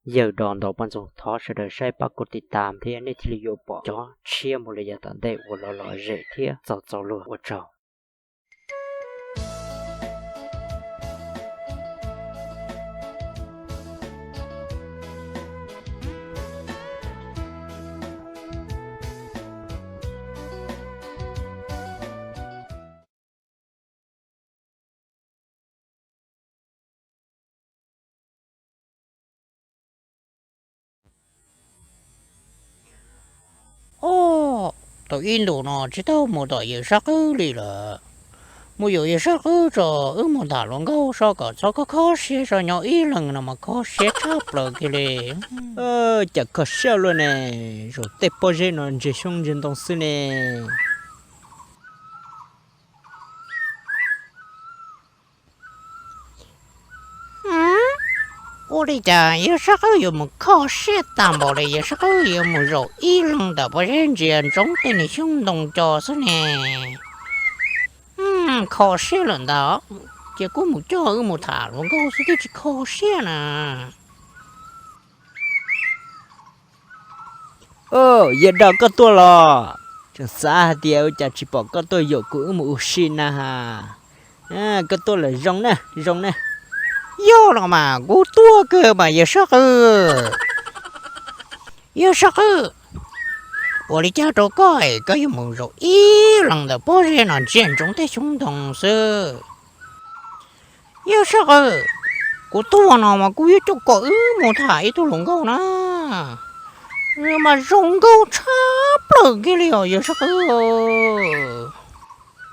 giờ đòn đầu ban dùng thó sẽ được sai bắt cuộcติดตามที่นี่ที่อยู่บ่จอเชียร์หมดเลยอย่าตันได้วัวหล่อเร่เที่ยเจ้าลัววัวเจ้า哦，到印度呢，知道没到也啥个里了，没有也啥个着，我打龙高啥个，这个考试上要一人那么考试差不了个嘞。จะก็เชื่อเลยเนี่ยรู้แต่พอเจนอนจะช่วงเย็นต้องซื้อเนี่ย我的家也是个有么考试担保的，也是个有么肉一人的不认真中的你行动就是呢。考试了的，结果没叫我没谈，我告诉你去考试呢。อย่าด่าก็ตัวหรอจังสาเดียวจะจีบอกก็ตัวอยู่กูมูชินะฮะก็ตัวเลยร้องนะ要了嘛，我多个嘛也是个，也是个。我的家这个有么肉一人的不是那见中的行动是，也是个。我多了嘛，我也就个么太多龙狗呢，嘛龙狗差不了个了，也是个。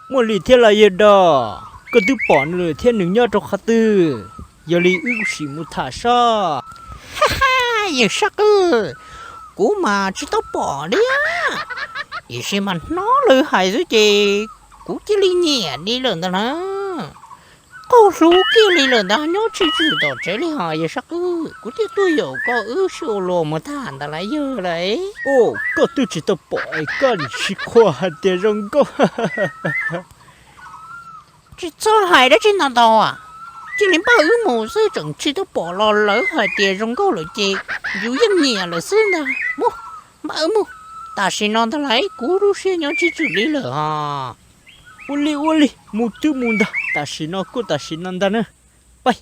một lít thế là gì đó có thứ bỏ nữa thế nướng nhau trong khát tư giờ li ưu sĩ một thả sa也是个，我嘛知道bỏ的呀，也是嘛nó lợi hại rồi chị，我这里nhẹ đi lần的啦，高手这里lần的nhau只知道这里哈也是个，我这队友高手罗么谈的来有嘞，có thứ chỉ tao bỏ cái chỉ khoa hạt tiền rong có 这这还的真难道啊？这连把某事整吃都bỏ了lợi hại tiền rong高了chị，有人nhẹ了是呢，么但是呢，他来咕噜些鸟去处理了哈。我哩木头木的但是呢个但是难的呢拜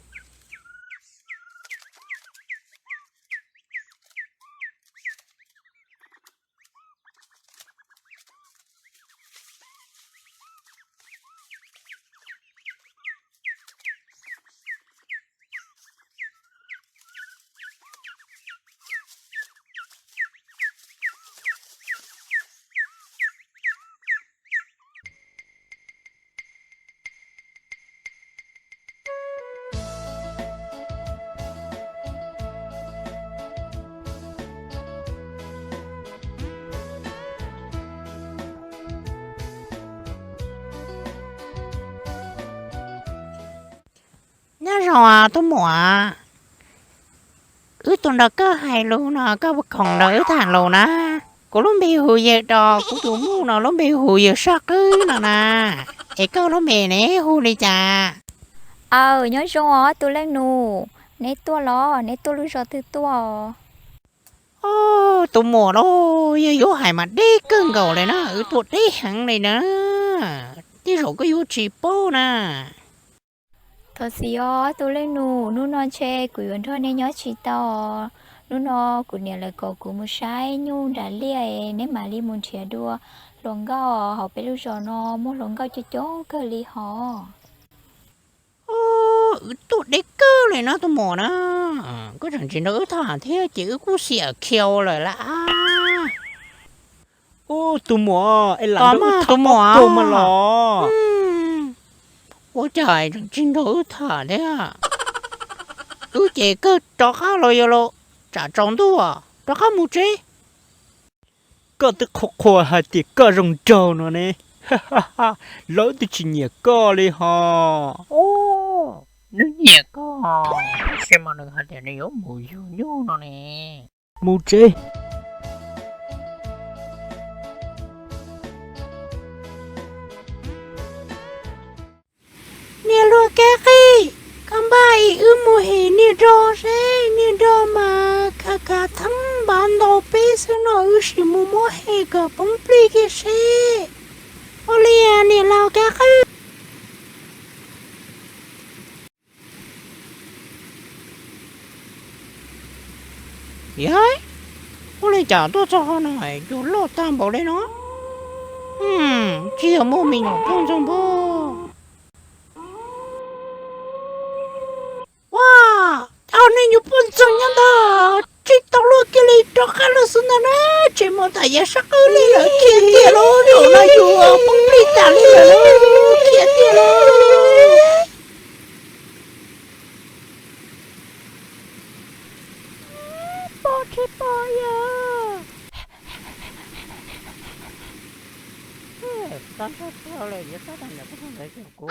那时候啊，都么啊，ตัวนั้นก็หายรู้นะก็ของเราฐานเรานะกูล้มไปหูเยอะดอกกูดูมูนะล้มไปหูเยอะสักนะนะเอ็กก็ล้มไปเนี่ยหูเลยจ้าnhớ rồi tôi lên nụ nét tua lo nét tua lưu cho từ tua โอ้ตัวหมดโอ้ยอยู่หายมาได้เกินเก่าเลยนะตัวได้หังเลยนะที่เราก็อยู่จีโป้นะ thôi xí tôi lên nụ nụ non che quỷ vẫn thôi nên nhớ chỉ to nụ nó của nhà lại có của một sai nhung đã lia nếu mà li muốn chia đua lồng gao họ phải lưu cho nó muốn lồng gao cho chó cơ li họ ตัวเด็กเกอร์เลยนะตัวหมอนะก็จริงๆแล้วถ้าเที่ยจื้อกูเสียเคียวเลยละตัวหมอไอ้หลังตัวหมอตัวมาหรอหัวใจจริงๆแล้วถ้าเนี่ยเจ๊ก็จ่อข้าเลยโลจ่าจงตัวจ่อข้ามูเจก็ตึกขวหาติก็รงโจนเนี่ยแล้วตัวจริงเนี่ยก็เลยฮะเนี่ยก็ใช่มันเลยฮะเดี๋ยวนี้มูยูเนี่ยมูเจเนี่ยลูกแกขี้คำใบ้มูเห็นเนี่ยรอใช่เนี่ยรอมา是摸摸黑个崩溃的事。我连你老个去。耶，我来找多少呢？就落担保的呢。只有莫名有碰撞不？哇，他那有碰撞样的，这道路给你找开了是哪呢？这么大也是够你了，天天喽，有了有啊，崩溃打你了喽，天天喽。抱歉抱呀。刚才掉了一个蛋，也不能再叫过。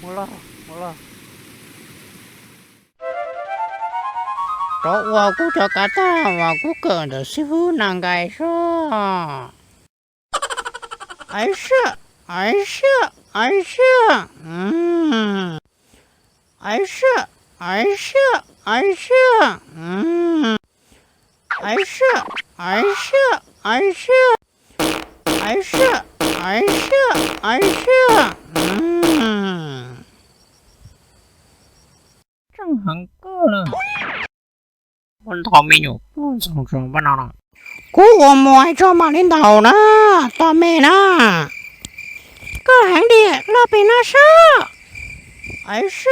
没了。这我估着个蛋，我估个的师傅难该说。还是，还是，正很够了。我头没有，我怎么办呢？我冇爱做马领导呢，大妹呢？个行的那边那是，还是，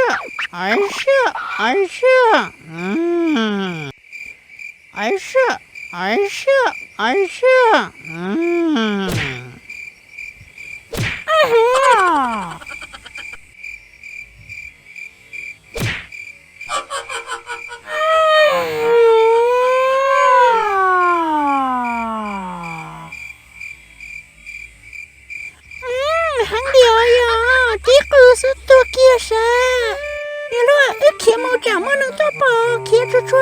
很屌呀，这个是多给啥？你说一天冇长么能做饱，看出出。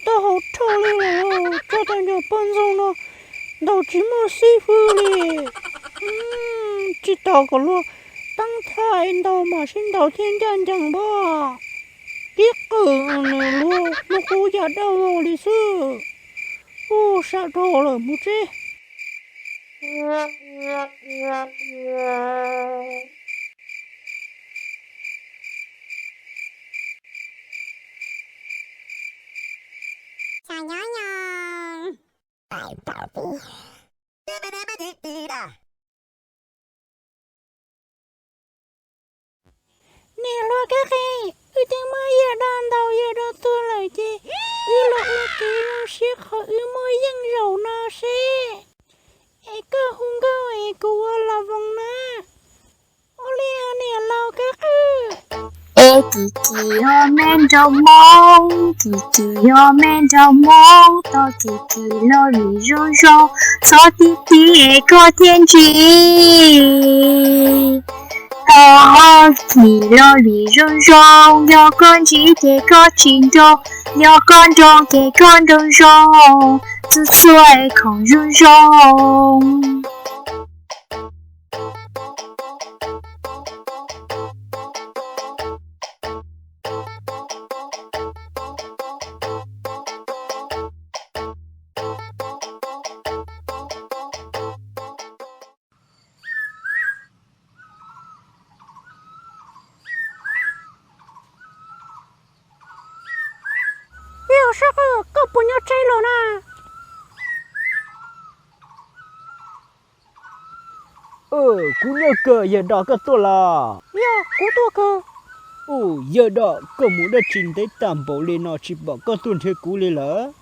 都好臭了，这蛋就搬上了，都这么舒服了。知道个咯，当菜到马上到天干讲吧。这个呢咯，那胡家到我的是，杀到了木子。小娘娘，来宝贝。你落个黑，一定么也难道也到做来的？落了给用些好一模样柔那些，一个红个一个我老翁呢，我俩老个黑。弟弟我们做梦，弟弟我们做梦，到弟弟落雨融融，做弟弟个天气。到弟落雨融融，要跟起这个情中，要跟中这个融融，只水空融融。有时候更不要摘了呢。姑娘个也到个多了。呀，古多个。也到个木的真得担保里那去把个盾贴鼓里了。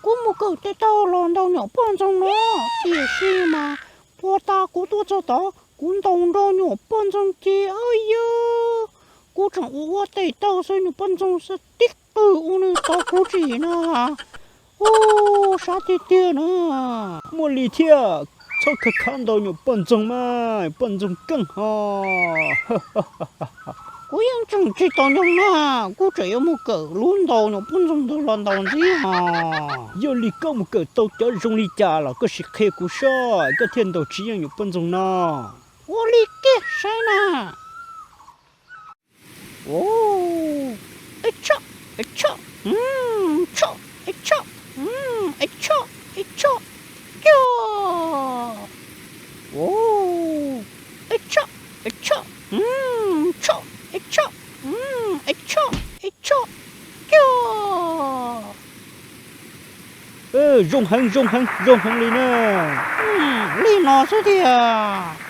古木狗得到了到鸟半钟了，也是嘛。我打古多找到，古东到鸟半钟的，古城我得到是鸟半钟是的。我能到古子呢，啥的的呢？茉莉贴，才可看到有笨钟嘛，笨钟更好。古 yang chẳng chỉ tao nhung na cô chỉ một cỡ luôn đầu nó bún rong đầu lần đầu gì hả giờ lì có một cái tàu chở rong lì cha là có sự khe của sao cái thiên đầu chỉ những phân rong na ô lì kia sai na ô ấy chọ chọ yo ô ấy chọ chọ yo rong hăng lì nè lì nó sao thì à